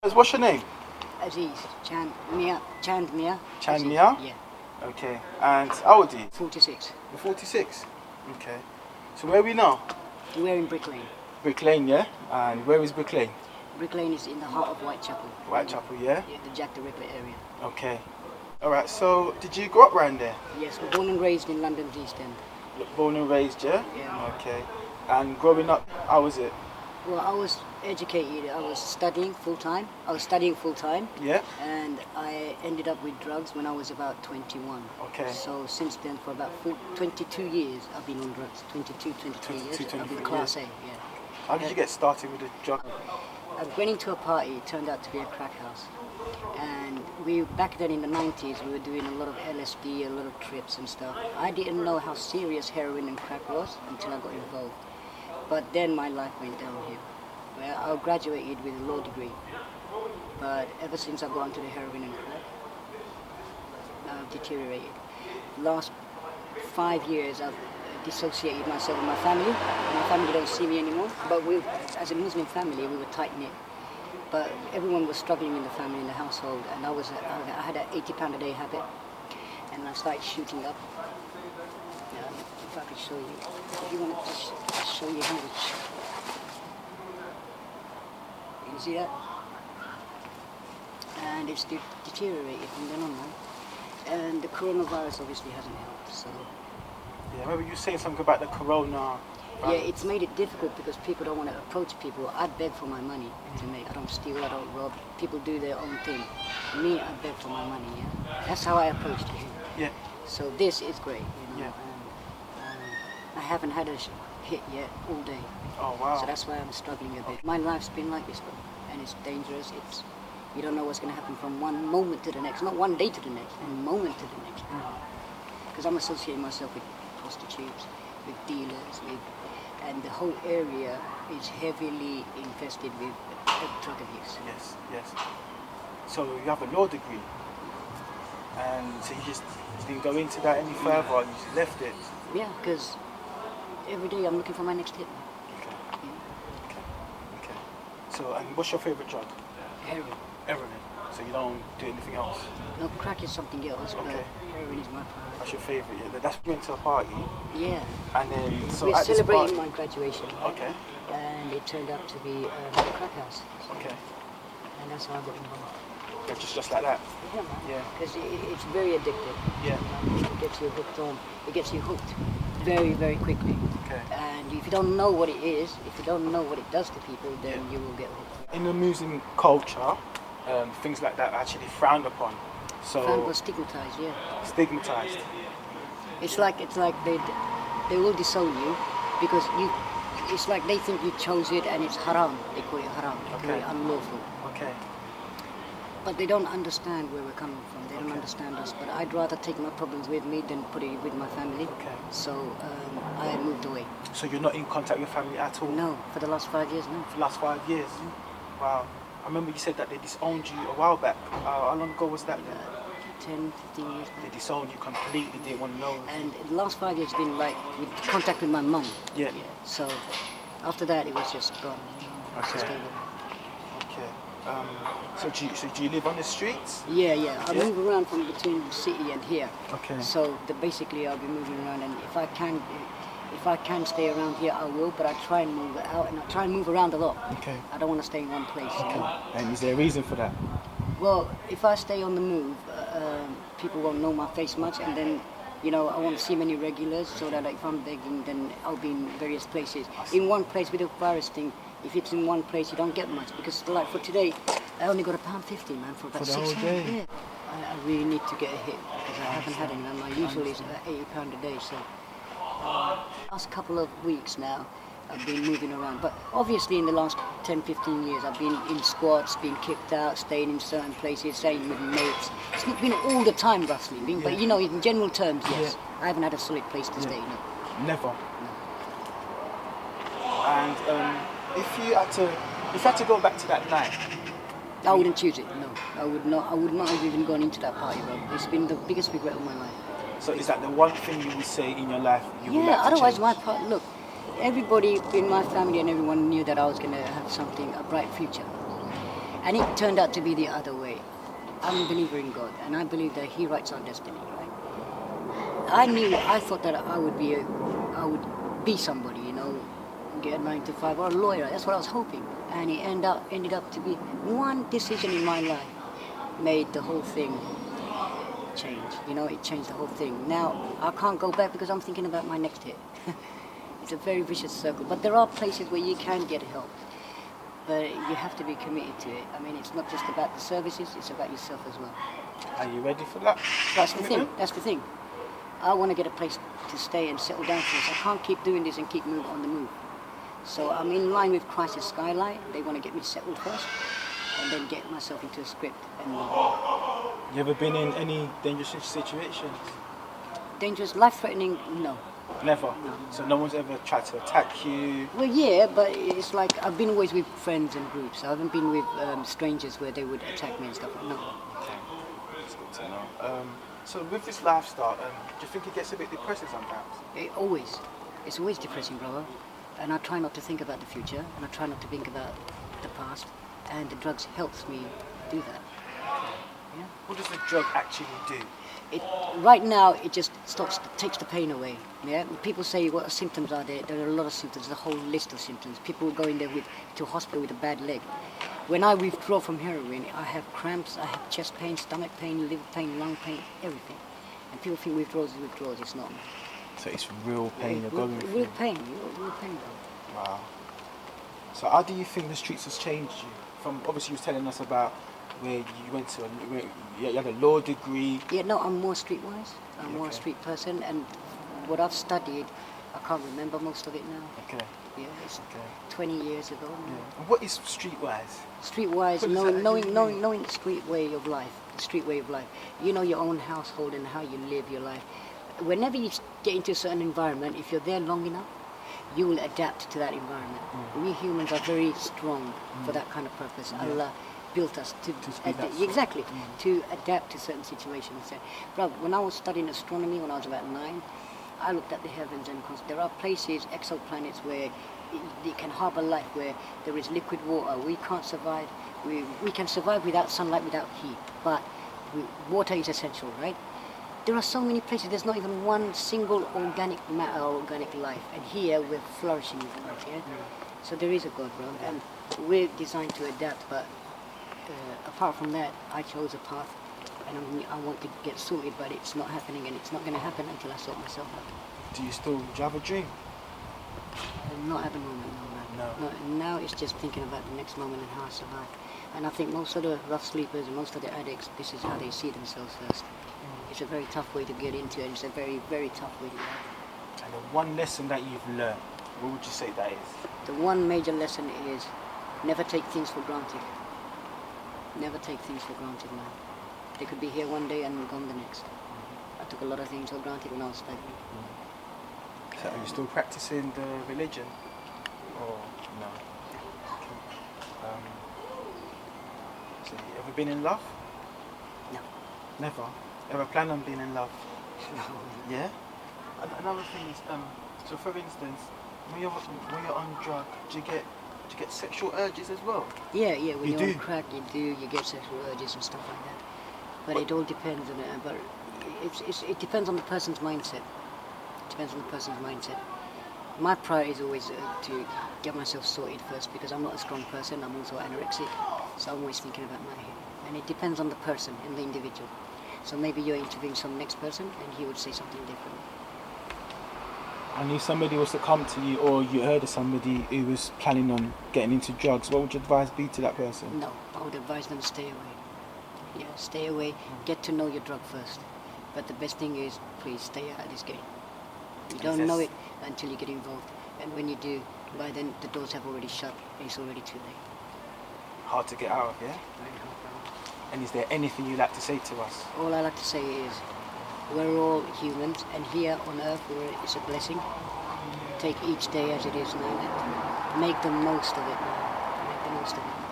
What's your name? Azeez, Chandmia. Chandmia? Yeah. Okay. And how old are you? 46. You're 46? Okay. So where are we now? We're in Brick Lane. Brick Lane, yeah? And where is Brick Lane? Brick Lane is in the heart of Whitechapel. Whitechapel, yeah? Yeah, the Jack the Ripper area. Okay. Alright, so did you grow up around there? Yes, we're born and raised in London's East End. Born and raised, yeah? Yeah. Okay. And growing up, how was it? Well, I was educated. I was studying full time. Yeah? And I ended up with drugs when I was about 21. Okay. So since then, for about 22 years, I've been on drugs. 23 years. 22, I've been 23 Class A, years. yeah. How did you get started with the drug? I went into a party. It turned out to be a crack house. And back then in the 90s, we were doing a lot of LSD, a lot of trips and stuff. I didn't know how serious heroin and crack was until I got involved. But then my life went downhill. Well, I graduated with a law degree. But ever since I got into the heroin and crack, I've deteriorated. Last 5 years, I've dissociated myself from my family. My family don't see me anymore. But as a Muslim family, we were tight-knit. But everyone was struggling in the family, in the household, and I had an £80 a day habit, and I started shooting up. If I could show you, if you want to just show you how much. You can see that? And it's deteriorated from then on now. And the coronavirus obviously hasn't helped, so. Yeah, maybe you saying something about the corona. Yeah, it's made it difficult because people don't want to approach people. I beg for my money to make. I don't steal, I don't rob. People do their own thing. Me, I beg for my money, yeah? That's how I approach it. Yeah. So this is great, you know. Yeah. I haven't had a hit yet all day. Oh, wow. So that's why I'm struggling a bit. My life's been like this, though, and it's dangerous. You don't know what's going to happen from one moment to the next. Not one day to the next, one moment to the next. Because I'm associating myself with prostitutes, with dealers, and the whole area is heavily infested with drug abuse. Yes, yes. So you have a law degree, and so you just didn't go into that any further, or you just left it? Yeah, because every day I'm looking for my next hit. Okay. Yeah. Okay. So, and what's your favourite drug? Heroin. Heroin. So you don't do anything else? No, crack is something else, but heroin is my priority. That's your favourite, yeah. That's when you went to a party. Yeah. And then, so we're at this celebrating party, my graduation. Okay. And it turned out to be a crack house. Okay. And that's how I got involved. Yeah, just like that. Yeah, man. Yeah. Because it's very addictive. Yeah. It gets you hooked on. It gets you hooked very, very quickly. Okay. And if you don't know what it is, if you don't know what it does to people, then you will get hooked. In the Muslim culture, things like that are actually frowned upon. So Frowned or stigmatized, yeah. Stigmatized. It's like they will disown you because it's like they think you chose it and it's haram. They call it haram. They call it unlawful. Okay. But they don't understand where we're coming from. They don't understand us. But I'd rather take my problems with me than put it with my family. Okay. So I moved away. So you're not in contact with your family at all? No, for the last 5 years, no. For the last 5 years? Wow. I remember you said that they disowned you a while back. How long ago was that? 10, 15 years. They disowned you completely, didn't want to know. And the last 5 years been like with contact with my mum. Yeah. So after that, it was just gone. Okay. Just over. Okay. So do you live on the streets? Yeah. I move around from between the city and here. Okay. So basically, I'll be moving around, and if I can stay around here, I will. But I try and move out, and I try and move around a lot. Okay. I don't want to stay in one place. Okay. And is there a reason for that? Well, if I stay on the move, people won't know my face much, and then, I won't see many regulars, so that if I'm begging, then I'll be in various places. In one place with the virus thing, if it's in one place, you don't get much, because like for today, I only got £1.50, man, for about For the 6 whole day? Yeah. I really need to get a hit, because I haven't had any, and my usual is £80 a day, so. Last couple of weeks now, I've been moving around, but obviously in the last 10, 15 years, I've been in squats, been kicked out, staying in certain places, staying with mates. It's not been all the time rustling, but in general terms, yes. I haven't had a solid place to stay, no. Never? No. And if you had to go back to that night, I wouldn't choose it, no. I would not have even gone into that party, bro. It's been the biggest regret of my life. So is that the one thing you would say in your life you would like to otherwise change? look, everybody in my family and everyone knew that I was going to have a bright future. And it turned out to be the other way. I'm a believer in God, and I believe that He writes our destiny, right? I thought that I would be somebody, you know, get a 9 to 5 or a lawyer. That's what I was hoping. And it ended up to be one decision in my life made the whole thing change. You know, it changed the whole thing. Now I can't go back because I'm thinking about my next hit. It's a very vicious circle. But there are places where you can get help. But you have to be committed to it. I mean, it's not just about the services, it's about yourself as well. Are you ready for that? That's the thing. That's the thing. I want to get a place to stay and settle down first. I can't keep doing this and keep moving on the move. So I'm in line with Crisis Skylight. They want to get me settled first and then get myself into a script. And You ever been in any dangerous situations? dangerous, life-threatening, no. Never? No. So no one's ever tried to attack you? Well, yeah, but it's like I've been always with friends and groups. I haven't been with strangers where they would attack me and stuff. No. Okay, that's good to know. So with this lifestyle, do you think it gets a bit depressing sometimes? It's always depressing, brother. And I try not to think about the future, and I try not to think about the past. And the drugs helps me do that. Yeah. What does the drug actually do? Right now, it just takes the pain away. Yeah. People say what symptoms are there. There are a lot of symptoms. There's a whole list of symptoms. People will go in there to hospital with a bad leg. When I withdraw from heroin, I have cramps, I have chest pain, stomach pain, liver pain, lung pain, everything. And people think withdrawals is withdrawals. It's not. So it's real pain you're going through? Real pain, bro. Wow. So how do you think the streets has changed you? From obviously you was telling us about where you went to, you had a law degree. Yeah, no, I'm more streetwise. I'm more a Okay. street person, and what I've studied, I can't remember most of it now. Okay. Yeah, it's Okay. 20 years ago. Now. Yeah. And what is streetwise? Streetwise, What does that knowing actually mean? the street way of life. The street way of life. You know your own household and how you live your life. Whenever you get into a certain environment, if you're there long enough, you will adapt to that environment. We humans are very strong for that kind of purpose. Yeah. Allah built us to speed up. exactly to adapt to certain situations. So, bro, when I was studying astronomy when I was about 9, I looked at the heavens and there are places, exoplanets, where they can harbor life, where there is liquid water. We can't survive. We can survive without sunlight, without heat, but water is essential, right? There are so many places, there's not even one single organic matter or organic life. And here we're flourishing with life, yeah? So there is a God, bro. And we're designed to adapt, but apart from that, I chose a path and I want to get sorted, but it's not happening, and it's not going to happen until I sort myself out. Do you have a dream? Not at the moment, no, man. No. Now it's just thinking about the next moment and how I survive. And I think most of the rough sleepers and most of the addicts, this is how they see themselves first. It's a very tough way to get into, and it's a very, very tough way to live. And the one lesson that you've learned, what would you say that is? The one major lesson is never take things for granted. Never take things for granted, man. They could be here one day and gone the next. I took a lot of things for granted when I was studying. So are you still practicing the religion? Or no? So you ever been in love? No. Never? Ever plan on being in love? No. Yeah? Another thing is, so for instance, when you're on drug, do you get sexual urges as well? Yeah, when You you're do? on crack, you get sexual urges and stuff like that. But it all depends on it. But it depends on the person's mindset. My priority is always to get myself sorted first, because I'm not a strong person. I'm also anorexic, so I'm always thinking about my health. And it depends on the person and the individual. So maybe you're interviewing some next person, and he would say something different. And if somebody was to come to you, or you heard of somebody who was planning on getting into drugs, what would your advice be to that person? No, I would advise them to stay away. Yeah, stay away. Get to know your drug first. But the best thing is, please stay out of this game. You don't know it until you get involved. And when you do, by then the doors have already shut and it's already too late. Hard to get out of, yeah? Very hard, bro. And is there anything you'd like to say to us? All I like to say is, we're all humans, and here on earth it's a blessing. Take each day as it is, man. Make the most of it, man. Make the most of it.